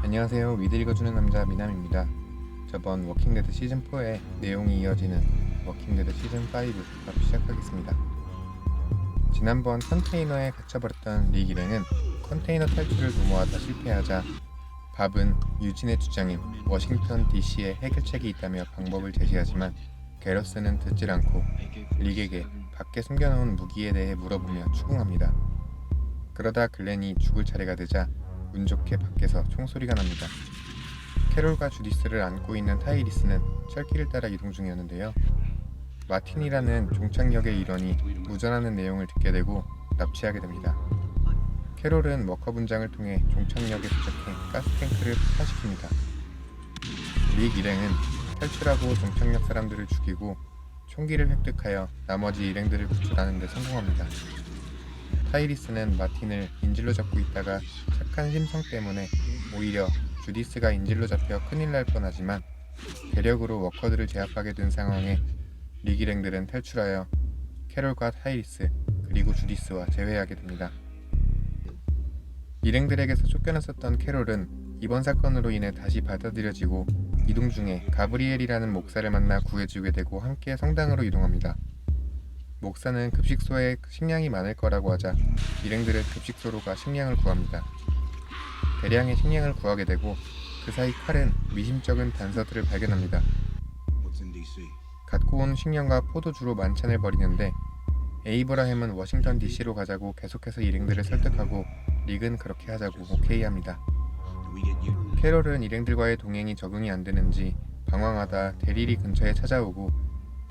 안녕하세요. 위드 읽어주는 남자 미남입니다. 저번 워킹데드 시즌4의 내용이 이어지는 워킹데드 시즌5 바로 시작하겠습니다. 지난번 컨테이너에 갇혀버렸던 릭 일행은 컨테이너 탈출을 도모하다 실패하자 밥은 유진의 주장인 워싱턴 DC에 해결책이 있다며 방법을 제시하지만 게러스는 듣질 않고 릭에게 밖에 숨겨놓은 무기에 대해 물어보며 추궁합니다. 그러다 글렌이 죽을 차례가 되자 운 좋게 밖에서 총소리가 납니다. 캐롤과 주디스를 안고 있는 타이리스는 철길을 따라 이동 중이었는데요. 마틴이라는 종착역의 일원이 무전하는 내용을 듣게 되고 납치하게 됩니다. 캐롤은 워커 분장을 통해 종착역에 도착해 가스탱크를 폭파시킵니다. 릭 일행은 탈출하고 종착역 사람들을 죽이고 총기를 획득하여 나머지 일행들을 구출하는 데 성공합니다. 타이리스는 마틴을 인질로 잡고 있다가 착한 심성 때문에 오히려 주디스가 인질로 잡혀 큰일 날 뻔하지만 대력으로 워커들을 제압하게 된 상황에 릭 일행들은 탈출하여 캐롤과 타이리스 그리고 주디스와 재회하게 됩니다. 일행들에게서 쫓겨났었던 캐롤은 이번 사건으로 인해 다시 받아들여지고 이동 중에 가브리엘이라는 목사를 만나 구해주게 되고 함께 성당으로 이동합니다. 목사는 급식소에 식량이 많을 거라고 하자 일행들은 급식소로 가 식량을 구합니다. 대량의 식량을 구하게 되고 그 사이 칼은 미심쩍은 단서들을 발견합니다. 갖고 온 식량과 포도주로 만찬을 벌이는데 에이브라햄은 워싱턴 DC로 가자고 계속해서 일행들을 설득하고 릭은 그렇게 하자고 오케이합니다. 캐롤은 일행들과의 동행이 적응이 안 되는지 방황하다 데릴이 근처에 찾아오고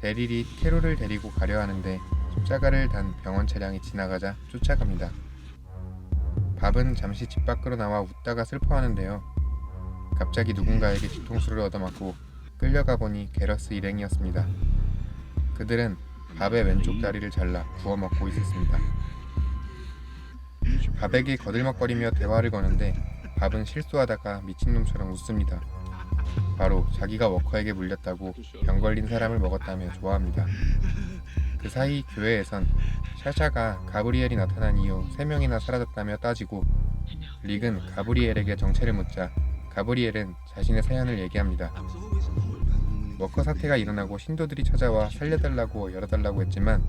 데릴이 캐롤을 데리고 가려 하는데 십자가를 단 병원 차량이 지나가자 쫓아갑니다. 밥은 잠시 집 밖으로 나와 웃다가 슬퍼하는데요. 갑자기 누군가에게 뒤통수를 얻어맞고 끌려가 보니 게러스 일행이었습니다. 그들은 밥의 왼쪽 다리를 잘라 구워 먹고 있었습니다. 밥에게 거들먹거리며 대화를 거는데 밥은 실수하다가 미친놈처럼 웃습니다. 바로 자기가 워커에게 물렸다고 병 걸린 사람을 먹었다며 좋아합니다. 그 사이 교회에선 샤샤가 가브리엘이 나타난 이후 3명이나 사라졌다며 따지고 릭은 가브리엘에게 정체를 묻자 가브리엘은 자신의 사연을 얘기합니다. 워커 사태가 일어나고 신도들이 찾아와 살려달라고 열어달라고 했지만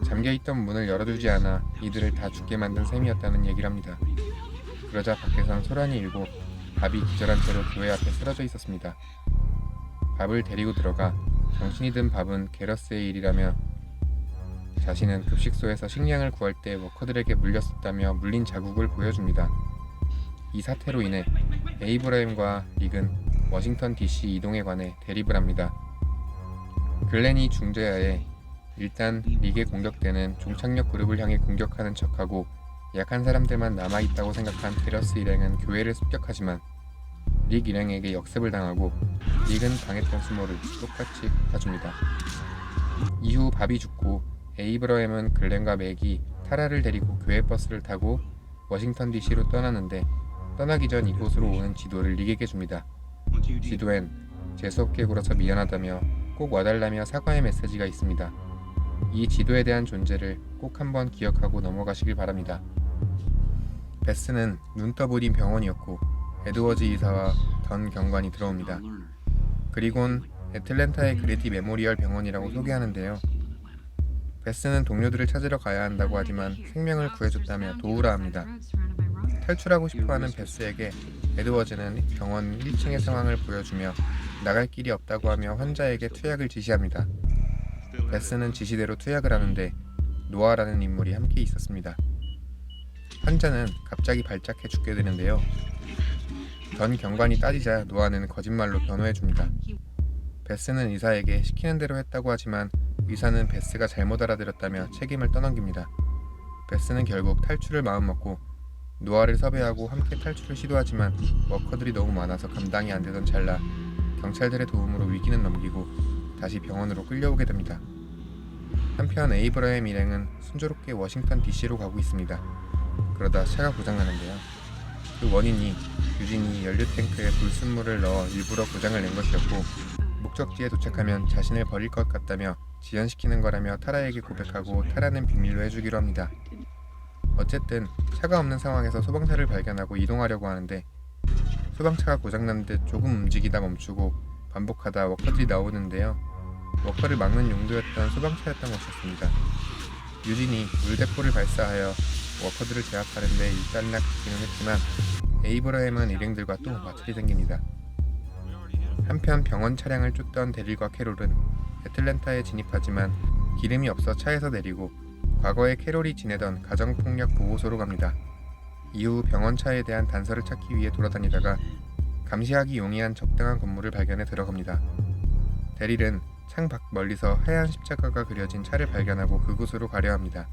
잠겨있던 문을 열어주지 않아 이들을 다 죽게 만든 셈이었다는 얘기를 합니다. 그러자 밖에선 소란이 일고 밥이 기절한 채로 교회 앞에 쓰러져 있었습니다. 밥을 데리고 들어가 정신이 든 밥은 게러스의 일이라며 자신은 급식소에서 식량을 구할 때 워커들에게 물렸었다며 물린 자국을 보여줍니다. 이 사태로 인해 에이브라임과 릭은 워싱턴 DC 이동에 관해 대립을 합니다. 글렌이 중재하에 일단 릭에 공격되는 종착역 그룹을 향해 공격하는 척하고 약한 사람들만 남아있다고 생각한 게러스 일행은 교회를 습격하지만 릭 일행에게 역습을 당하고 릭은 당했던 수모를 똑같이 갚아줍니다. 이후 밥이 죽고 에이브러햄은 글렌과 맥이 타라를 데리고 교회 버스를 타고 워싱턴 DC로 떠나는데 떠나기 전 이곳으로 오는 지도를 릭에게 줍니다. 지도엔 재수없게 굴어서 미안하다며 꼭 와달라며 사과의 메시지가 있습니다. 이 지도에 대한 존재를 꼭 한번 기억하고 넘어가시길 바랍니다. 베스는 눈떠부린 병원이었고 에드워즈 이사와 던 경관이 들어옵니다. 그리곤 애틀랜타의 그레디 메모리얼 병원이라고 소개하는데요. 베스는 동료들을 찾으러 가야 한다고 하지만 생명을 구해줬다며 도우라 합니다. 탈출하고 싶어하는 베스에게 에드워즈는 병원 1층의 상황을 보여주며 나갈 길이 없다고 하며 환자에게 투약을 지시합니다. 베스는 지시대로 투약을 하는데 노아라는 인물이 함께 있었습니다. 환자는 갑자기 발작해 죽게 되는데요. 던 경관이 따지자 노아는 거짓말로 변호해줍니다. 베스는 의사에게 시키는 대로 했다고 하지만 의사는 베스가 잘못 알아들었다며 책임을 떠넘깁니다. 베스는 결국 탈출을 마음먹고 노아를 섭외하고 함께 탈출을 시도하지만 워커들이 너무 많아서 감당이 안 되던 찰나 경찰들의 도움으로 위기는 넘기고 다시 병원으로 끌려오게 됩니다. 한편 에이브러햄 일행은 순조롭게 워싱턴 DC로 가고 있습니다. 그러다 차가 고장나는데요. 그 원인이 유진이 연료탱크에 불순물을 넣어 일부러 고장을 낸 것이었고 목적지에 도착하면 자신을 버릴 것 같다며 지연시키는 거라며 타라에게 고백하고 타라는 비밀로 해주기로 합니다. 어쨌든 차가 없는 상황에서 소방차를 발견하고 이동하려고 하는데 소방차가 고장난 듯 조금 움직이다 멈추고 반복하다 워커들이 나오는데요. 워커를 막는 용도였던 소방차였던 것이었습니다. 유진이 물대포를 발사하여 워커들을 제압하는 데 일단락시키는 했지만 에이브러햄은 일행들과 또 마찰이 생깁니다. 한편 병원 차량을 쫓던 데릴과 캐롤은 애틀랜타에 진입하지만 기름이 없어 차에서 내리고 과거에 캐롤이 지내던 가정폭력 보호소로 갑니다. 이후 병원차에 대한 단서를 찾기 위해 돌아다니다가 감시하기 용이한 적당한 건물을 발견해 들어갑니다. 데릴은 창 밖 멀리서 하얀 십자가가 그려진 차를 발견하고 그곳으로 가려 합니다.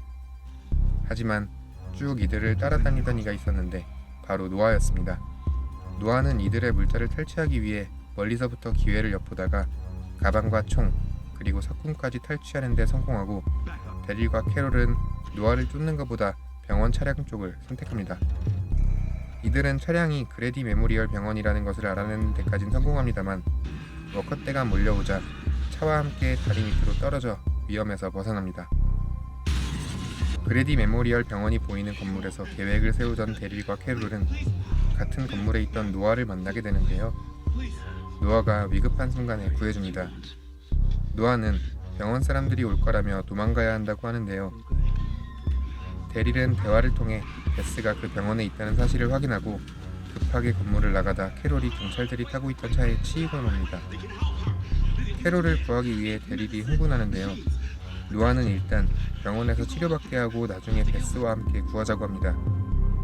하지만 쭉 이들을 따라다니던 이가 있었는데 바로 노아였습니다. 노아는 이들의 물자를 탈취하기 위해 멀리서부터 기회를 엿보다가 가방과 총 그리고 석궁까지 탈취하는 데 성공하고 데릴과 캐롤은 노아를 쫓는 것보다 병원 차량 쪽을 선택합니다. 이들은 차량이 그레디 메모리얼 병원이라는 것을 알아내는 데까진 성공합니다만 워커떼가 몰려오자 차와 함께 다리 밑으로 떨어져 위험에서 벗어납니다. 그레디 메모리얼 병원이 보이는 건물에서 계획을 세우던 데릴과 캐롤은 같은 건물에 있던 노아를 만나게 되는데요. 노아가 위급한 순간에 구해줍니다. 노아는 병원 사람들이 올 거라며 도망가야 한다고 하는데요. 데릴은 대화를 통해 베스가 그 병원에 있다는 사실을 확인하고 급하게 건물을 나가다 캐롤이 경찰들이 타고 있던 차에 치이고 맙니다. 캐롤을 구하기 위해 데릴이 흥분하는데요. 노아는 일단 병원에서 치료받게 하고 나중에 베스와 함께 구하자고 합니다.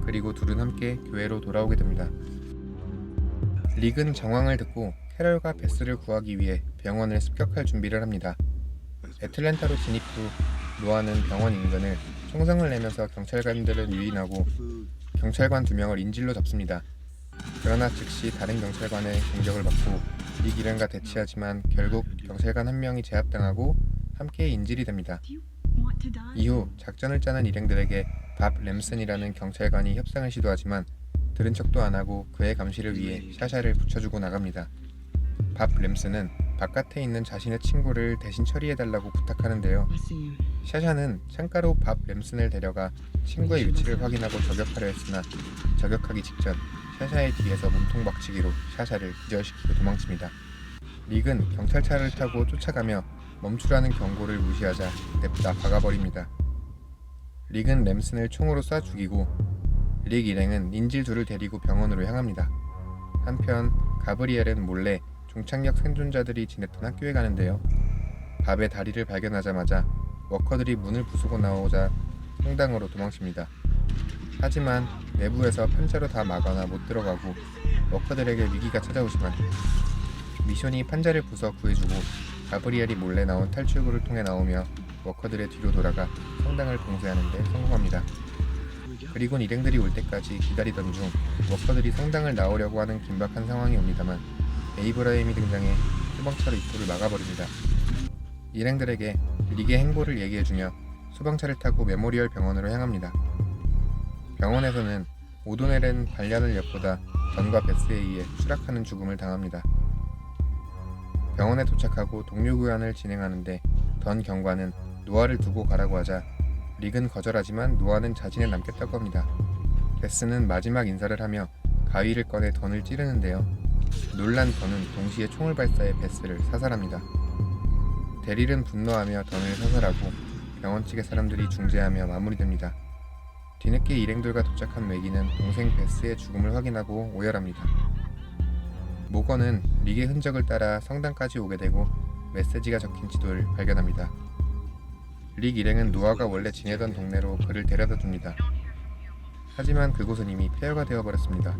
그리고 둘은 함께 교회로 돌아오게 됩니다. 릭은 정황을 듣고 캐럴과 베스를 구하기 위해 병원을 습격할 준비를 합니다. 애틀랜타로 진입 후 노아는 병원 인근을 총성을 내면서 경찰관들을 유인하고 경찰관 2명을 인질로 잡습니다. 그러나 즉시 다른 경찰관의 공격을 받고 릭 일행과 대치하지만 결국 경찰관 1명이 제압당하고 함께 인질이 됩니다. 이후 작전을 짜는 일행들에게 밥 램슨이라는 경찰관이 협상을 시도하지만 들은 척도 안하고 그의 감시를 위해 샤샤를 붙여주고 나갑니다. 밥 램슨은 바깥에 있는 자신의 친구를 대신 처리해달라고 부탁하는데요. 샤샤는 창가로 밥 램슨을 데려가 친구의 위치를 확인하고 저격하려 했으나 저격하기 직전 샤샤의 뒤에서 몸통 박치기로 샤샤를 기절시키고 도망칩니다. 릭은 경찰차를 타고 쫓아가며 멈추라는 경고를 무시하자 냅다 박아버립니다. 릭은 램슨을 총으로 쏴 죽이고 릭 일행은 인질 둘을 데리고 병원으로 향합니다. 한편 가브리엘은 몰래 종착역 생존자들이 지냈던 학교에 가는데요. 밥의 다리를 발견하자마자 워커들이 문을 부수고 나오자 성당으로 도망칩니다. 하지만 내부에서 판자로 다 막아나 못 들어가고 워커들에게 위기가 찾아오지만 미션이 판자를 부숴 구해주고 가브리엘이 몰래 나온 탈출구를 통해 나오며 워커들의 뒤로 돌아가 성당을 봉쇄하는 데 성공합니다. 그리곤 일행들이 올 때까지 기다리던 중 워커들이 성당을 나오려고 하는 긴박한 상황이 옵니다만 에이브라임이 등장해 소방차로 입구를 막아버립니다. 일행들에게 릭의 행보를 얘기해주며 소방차를 타고 메모리얼 병원으로 향합니다. 병원에서는 오도넬은 반란을 엿보다 전과 베스에 의해 추락하는 죽음을 당합니다. 병원에 도착하고 동료 교환을 진행하는데 던 경관은 노아를 두고 가라고 하자 릭은 거절하지만 노아는 자신에 남겠다고 합니다. 베스는 마지막 인사를 하며 가위를 꺼내 던을 찌르는데요. 놀란 던은 동시에 총을 발사해 베스를 사살합니다. 데릴은 분노하며 던을 사살하고 병원 측의 사람들이 중재하며 마무리됩니다. 뒤늦게 일행들과 도착한 매기는 동생 베스의 죽음을 확인하고 오열합니다. 모건은 릭의 흔적을 따라 성당까지 오게 되고 메시지가 적힌 지도를 발견합니다. 릭 일행은 노아가 원래 지내던 동네로 그를 데려다 줍니다. 하지만 그곳은 이미 폐허가 되어버렸습니다.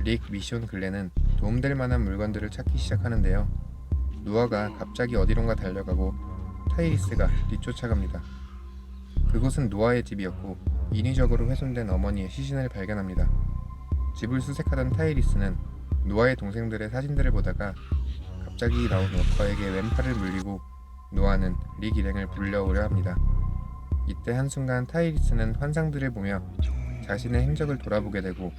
릭, 미션, 글렌은 도움될 만한 물건들을 찾기 시작하는데요. 노아가 갑자기 어디론가 달려가고 타이리스가 뒤쫓아갑니다. 그곳은 노아의 집이었고 인위적으로 훼손된 어머니의 시신을 발견합니다. 집을 수색하던 타이리스는 노아의 동생들의 사진들을 보다가 갑자기 나온 워커에게 왼팔을 물리고 노아는 릭 일행을 불러오려 합니다. 이때 한순간 타이리스는 환상들을 보며 자신의 행적을 돌아보게 되고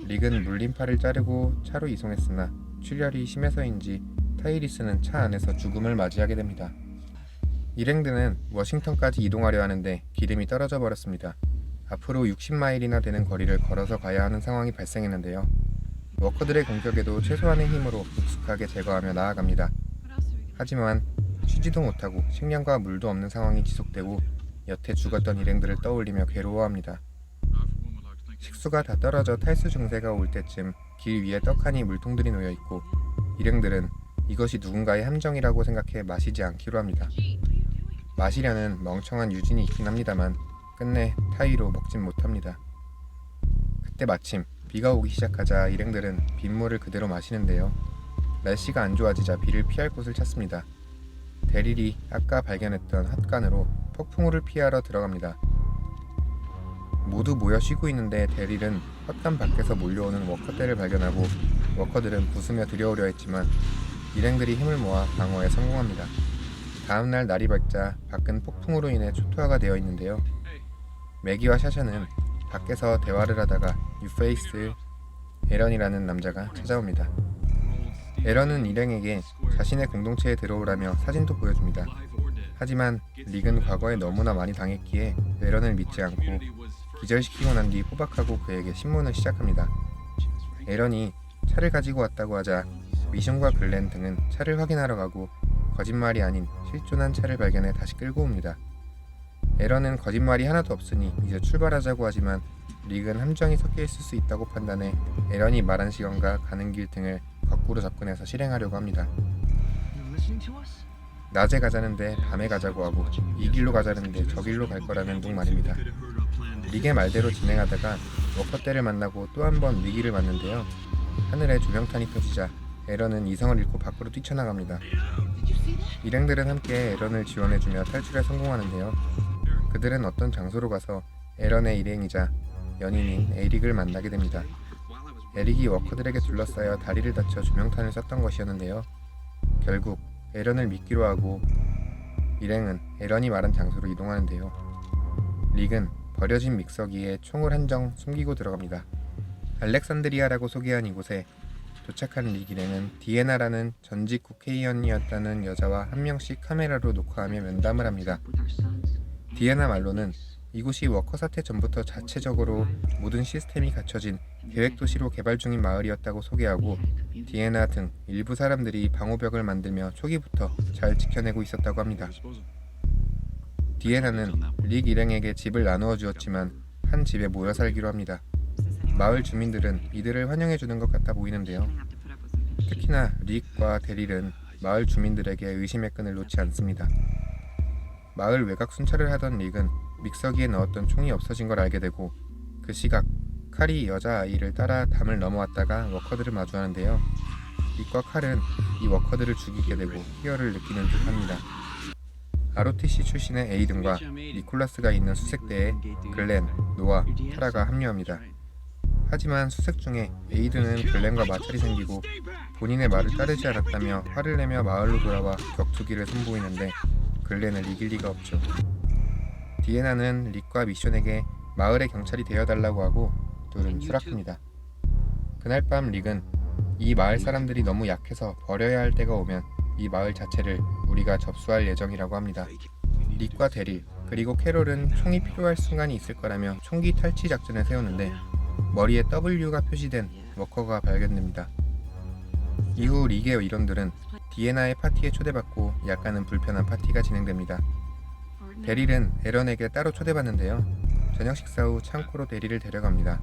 릭은 물린 팔을 자르고 차로 이송했으나 출혈이 심해서인지 타이리스는 차 안에서 죽음을 맞이하게 됩니다. 일행들은 워싱턴까지 이동하려 하는데 기름이 떨어져 버렸습니다. 앞으로 60마일이나 되는 거리를 걸어서 가야 하는 상황이 발생했는데요. 워커들의 공격에도 최소한의 힘으로 익숙하게 제거하며 나아갑니다. 하지만 쉬지도 못하고 식량과 물도 없는 상황이 지속되고 여태 죽었던 일행들을 떠올리며 괴로워합니다. 식수가 다 떨어져 탈수 증세가 올 때쯤 길 위에 떡하니 물통들이 놓여 있고 일행들은 이것이 누군가의 함정이라고 생각해 마시지 않기로 합니다. 마시려는 멍청한 유진이 있긴 합니다만 끝내 타이로 먹진 못합니다. 그때 마침 비가 오기 시작하자 일행들은 빗물을 그대로 마시는데요. 날씨가 안 좋아지자 비를 피할 곳을 찾습니다. 데릴이 아까 발견했던 핫간으로 폭풍우를 피하러 들어갑니다. 모두 모여 쉬고 있는데 데릴은 헛간 밖에서 몰려오는 워커떼를 발견하고 워커들은 부수며 들여오려 했지만 일행들이 힘을 모아 방어에 성공합니다. 다음날 날이 밝자 밖은 폭풍으로 인해 초토화가 되어 있는데요. 매기와 샤샤는 밖에서 대화를 하다가 유페이스 에런이라는 남자가 찾아옵니다. 에런은 일행에게 자신의 공동체에 들어오라며 사진도 보여줍니다. 하지만 릭은 과거에 너무나 많이 당했기에 에런을 믿지 않고 기절시키고 난 뒤 포박하고 그에게 신문을 시작합니다. 에런이 차를 가지고 왔다고 하자 미숑과 글렌 등은 차를 확인하러 가고 거짓말이 아닌 실존한 차를 발견해 다시 끌고 옵니다. 에런은 거짓말이 하나도 없으니 이제 출발하자고 하지만 릭은 함정이 섞여 있을 수 있다고 판단해 에런이 말한 시간과 가는 길 등을 거꾸로 접근해서 실행하려고 합니다. 낮에 가자는데 밤에 가자고 하고 이 길로 가자는데 저 길로 갈 거라는 둥 말입니다. 릭의 말대로 진행하다가 워커떼를 만나고 또 한 번 위기를 맞는데요. 하늘에 조명탄이 터지자 에런은 이성을 잃고 밖으로 뛰쳐나갑니다. 일행들은 함께 에런을 지원해주며 탈출에 성공하는데요. 그들은 어떤 장소로 가서 에런의 일행이자 연인인 에릭을 만나게 됩니다. 에릭이 워커들에게 둘러싸여 다리를 다쳐 조명탄을 썼던 것이었는데요. 결국 에런을 믿기로 하고 일행은 에런이 말한 장소로 이동하는데요. 릭은 버려진 믹서기에 총을 한 정 숨기고 들어갑니다. 알렉산드리아라고 소개한 이곳에 도착한 릭 일행은 디에나라는 전직 국회의원이었다는 여자와 한 명씩 카메라로 녹화하며 면담을 합니다. 디에나 말로는 이곳이 워커 사태 전부터 자체적으로 모든 시스템이 갖춰진 계획도시로 개발 중인 마을이었다고 소개하고 디에나 등 일부 사람들이 방호벽을 만들며 초기부터 잘 지켜내고 있었다고 합니다. 디에나는 릭 일행에게 집을 나누어 주었지만 한 집에 모여 살기로 합니다. 마을 주민들은 이들을 환영해주는 것 같아 보이는데요. 특히나 릭과 데릴은 마을 주민들에게 의심의 끈을 놓지 않습니다. 마을 외곽 순찰을 하던 릭은 믹서기에 넣었던 총이 없어진 걸 알게 되고 그 시각 칼이 여자아이를 따라 담을 넘어왔다가 워커들을 마주하는데요. 릭과 칼은 이 워커들을 죽이게 되고 희열을 느끼는 듯 합니다. ROTC 출신의 에이든과 니콜라스가 있는 수색대에 글렌, 노아, 타라가 합류합니다. 하지만 수색 중에 에이든은 글렌과 마찰이 생기고 본인의 말을 따르지 않았다며 화를 내며 마을로 돌아와 격투기를 선보이는데 글렌을 이길 리가 없죠. 디에나는 릭과 미션에게 마을의 경찰이 되어달라고 하고 둘은 수락합니다. 그날 밤 릭은 이 마을 사람들이 너무 약해서 버려야 할 때가 오면 이 마을 자체를 우리가 접수할 예정이라고 합니다. 릭과 데릴 그리고 캐롤은 총이 필요할 순간이 있을 거라며 총기 탈취 작전을 세우는데 머리에 W가 표시된 워커가 발견됩니다. 이후 릭의 일원들은 디에나의 파티에 초대받고 약간은 불편한 파티가 진행됩니다. 데릴은 에런에게 따로 초대받는데요. 저녁 식사 후 창고로 데릴을 데려갑니다.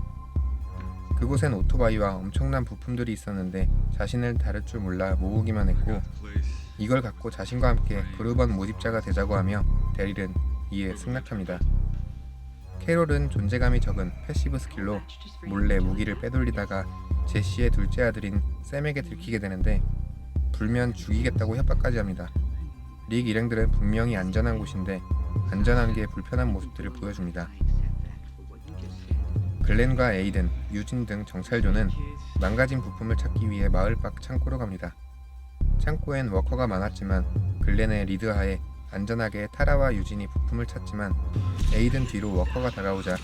그곳엔 오토바이와 엄청난 부품들이 있었는데 자신을 다룰 줄 몰라 모으기만 했고 이걸 갖고 자신과 함께 그루번 모집자가 되자고 하며 데릴은 이에 승낙합니다. 캐롤은 존재감이 적은 패시브 스킬로 몰래 무기를 빼돌리다가 제시의 둘째 아들인 샘에게 들키게 되는데 불면 죽이겠다고 협박까지 합니다. 릭 일행들은 분명히 안전한 곳인데 안전한 게 불편한 모습들을 보여줍니다. 글렌과 에이든, 유진 등 정찰조는 망가진 부품을 찾기 위해 마을 밖 창고로 갑니다. 창고엔 워커가 많았지만 글렌의 리드하에 안전하게 타라와 유진이 부품을 찾지만 에이든 뒤로 워커가 다가오자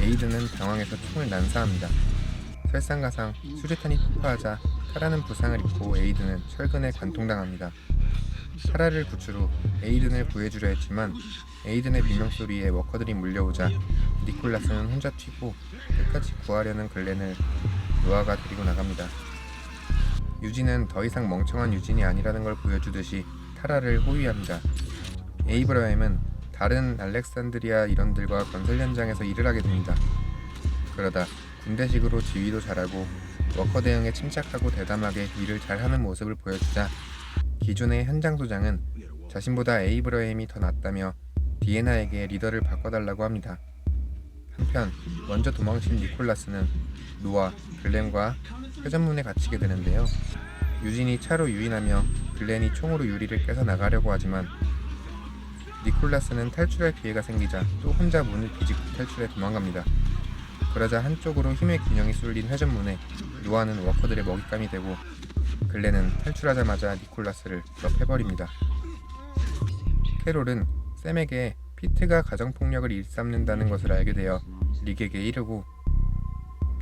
에이든은 당황해서 총을 난사합니다. 설상가상 수류탄이 폭파하자 타라는 부상을 입고 에이든은 철근에 관통당합니다. 타라를 구출 후 에이든을 구해주려 했지만 에이든의 비명소리에 워커들이 몰려오자 니콜라스는 혼자 튀고 끝까지 구하려는 글렌을 노아가 데리고 나갑니다. 유진은 더 이상 멍청한 유진이 아니라는 걸 보여주듯이 타라를 호위합니다. 에이브러햄은 다른 알렉산드리아 일원들과 건설 현장에서 일을 하게 됩니다. 그러다 군대식으로 지휘도 잘하고 워커 대응에 침착하고 대담하게 일을 잘하는 모습을 보여주자 기존의 현장 소장은 자신보다 에이브러햄이 더 낫다며 디에나에게 리더를 바꿔달라고 합니다. 한편 먼저 도망친 니콜라스는 노아, 글렌과 회전문에 갇히게 되는데요. 유진이 차로 유인하며 글렌이 총으로 유리를 깨서 나가려고 하지만 니콜라스는 탈출할 기회가 생기자 또 혼자 문을 비집고 탈출해 도망갑니다. 그러자 한쪽으로 힘의 균형이 쏠린 회전문에 노아는 워커들의 먹잇감이 되고 글렌은 탈출하자마자 니콜라스를 드롭해버립니다. 캐롤은 샘에게 피트가 가정폭력을 일삼는다는 것을 알게 되어 릭에게 이르고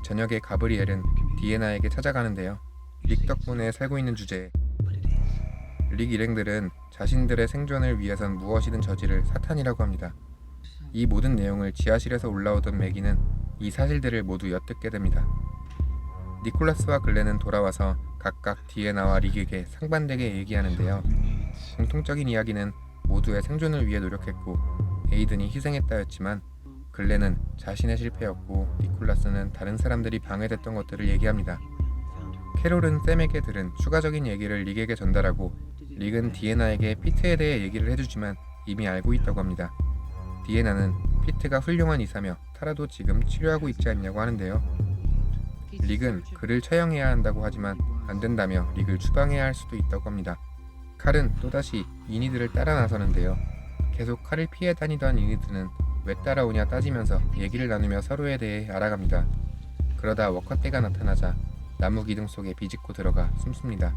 저녁에 가브리엘은 디에나에게 찾아가는데요. 릭 덕분에 살고 있는 주제에 릭 일행들은 자신들의 생존을 위해선 무엇이든 저지를 사탄이라고 합니다. 이 모든 내용을 지하실에서 올라오던 매기는 이 사실들을 모두 엿듣게 됩니다. 니콜라스와 글렌은 돌아와서 각각 디에나와 릭에게 상반되게 얘기하는데요. 공통적인 이야기는 모두의 생존을 위해 노력했고 에이든이 희생했다였지만 글렌은 자신의 실패였고 니콜라스는 다른 사람들이 방해됐던 것들을 얘기합니다. 캐롤은 샘에게 들은 추가적인 얘기를 릭에게 전달하고 릭은 디에나에게 피트에 대해 얘기를 해주지만 이미 알고 있다고 합니다. 디에나는 피트가 훌륭한 의사며 타라도 지금 치료하고 있지 않냐고 하는데요. 릭은 그를 처형해야 한다고 하지만 안 된다며 릭을 추방해야 할 수도 있다고 합니다. 칼은 또다시 이니드를 따라 나서는데요. 계속 칼을 피해 다니던 이니드는 왜 따라오냐 따지면서 얘기를 나누며 서로에 대해 알아갑니다. 그러다 워커 떼가 나타나자 나무 기둥 속에 비집고 들어가 숨습니다.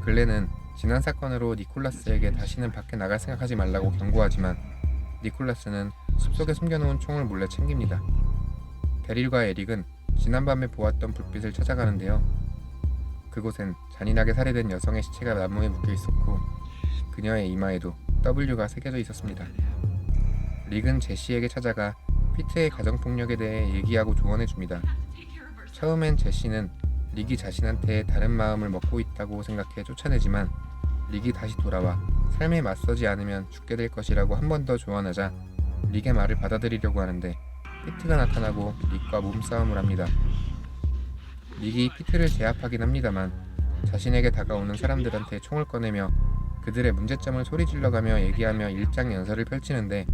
글렌은 지난 사건으로 니콜라스에게 다시는 밖에 나갈 생각하지 말라고 경고하지만 니콜라스는 숲속에 숨겨놓은 총을 몰래 챙깁니다. 데릴과 에릭은 지난밤에 보았던 불빛을 찾아가는데요. 그곳엔 잔인하게 살해된 여성의 시체가 나무에 묶여 있었고 그녀의 이마에도 W가 새겨져 있었습니다. 릭은 제시에게 찾아가 피트의 가정폭력에 대해 얘기하고 조언해줍니다. 처음엔 제시는 릭이 자신한테 다른 마음을 먹고 있다고 생각해 쫓아내지만 릭이 다시 돌아와 삶에 맞서지 않으면 죽게 될 것이라고 한 번 더 조언하자 릭의 말을 받아들이려고 하는데 피트가 나타나고 릭과 몸싸움을 합니다. 릭이 피트를 제압하긴 합니다만 자신에게 다가오는 사람들한테 총을 꺼내며 그들의 문제점을 소리질러가며 얘기하며 일장연설을 펼치는데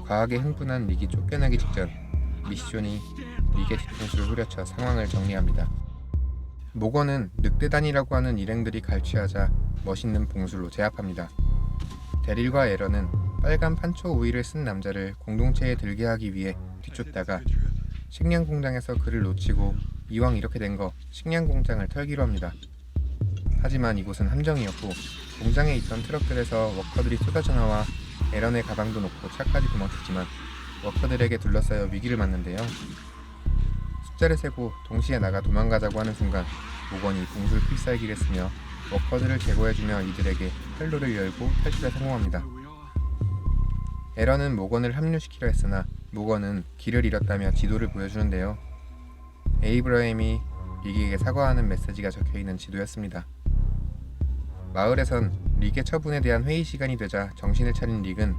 과하게 흥분한 릭이 쫓겨나기 직전 미시존이 릭의 뒤통수를 후려쳐 상황을 정리합니다. 모건은 늑대단이라고 하는 일행들이 갈취하자 멋있는 봉술로 제압합니다. 데릴과 에런은 빨간 판초 우위를 쓴 남자를 공동체에 들게 하기 위해 뒤쫓다가 식량 공장에서 그를 놓치고 이왕 이렇게 된 거 식량 공장을 털기로 합니다. 하지만 이곳은 함정이었고 공장에 있던 트럭들에서 워커들이 쏟아져 나와 에런의 가방도 놓고 차까지 도망쳤지만 워커들에게 둘러싸여 위기를 맞는데요. 숫자를 세고 동시에 나가 도망가자고 하는 순간 모건이 봉술 필살기를 쓰며 워커들을 제거해주며 이들에게 활로를 열고 탈출에 성공합니다. 에런은 모건을 합류시키려 했으나 모건은 길을 잃었다며 지도를 보여주는데요. 에이브러햄이 릭에게 사과하는 메시지가 적혀있는 지도였습니다. 마을에선 릭의 처분에 대한 회의 시간이 되자 정신을 차린 릭은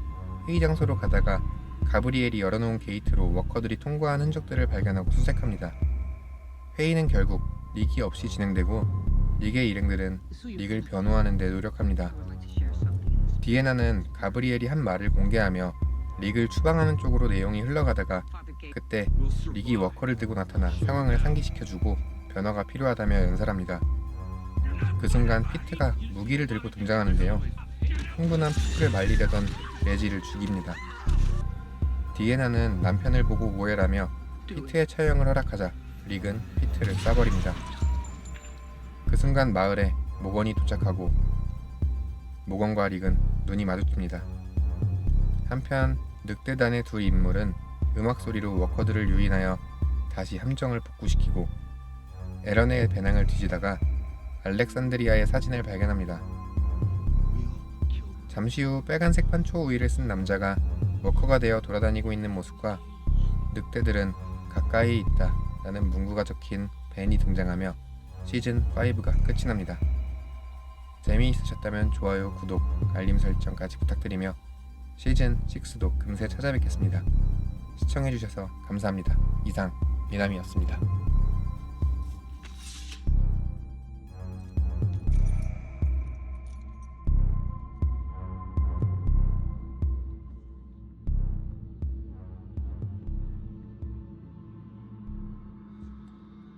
회의 장소로 가다가 가브리엘이 열어놓은 게이트로 워커들이 통과한 흔적들을 발견하고 수색합니다. 회의는 결국 릭이 없이 진행되고 릭의 일행들은 릭을 변호하는 데 노력합니다. 디에나는 가브리엘이 한 말을 공개하며 릭을 추방하는 쪽으로 내용이 흘러가다가 그때 릭이 워커를 들고 나타나 상황을 상기시켜주고 변화가 필요하다며 연설합니다. 그 순간 피트가 무기를 들고 등장하는데요. 흥분한 피트를 말리려던 레지를 죽입니다. 디에나는 남편을 보고 오해라며 피트의 처형을 허락하자 릭은 피트를 쏴버립니다. 그 순간 마을에 모건이 도착하고 모건과 릭은 눈이 마주칩니다. 한편 늑대단의 두 인물은 음악 소리로 워커들을 유인하여 다시 함정을 복구시키고 에런의 배낭을 뒤지다가 알렉산드리아의 사진을 발견합니다. 잠시 후 빨간색 판초 우위를 쓴 남자가 워커가 되어 돌아다니고 있는 모습과 늑대들은 가까이 있다 라는 문구가 적힌 벤이 등장하며 시즌 5가 끝이 납니다. 재미있으셨다면 좋아요, 구독, 알림 설정까지 부탁드리며 시즌 6도 금세 찾아뵙겠습니다. 시청해주셔서 감사합니다. 이상 미남이었습니다.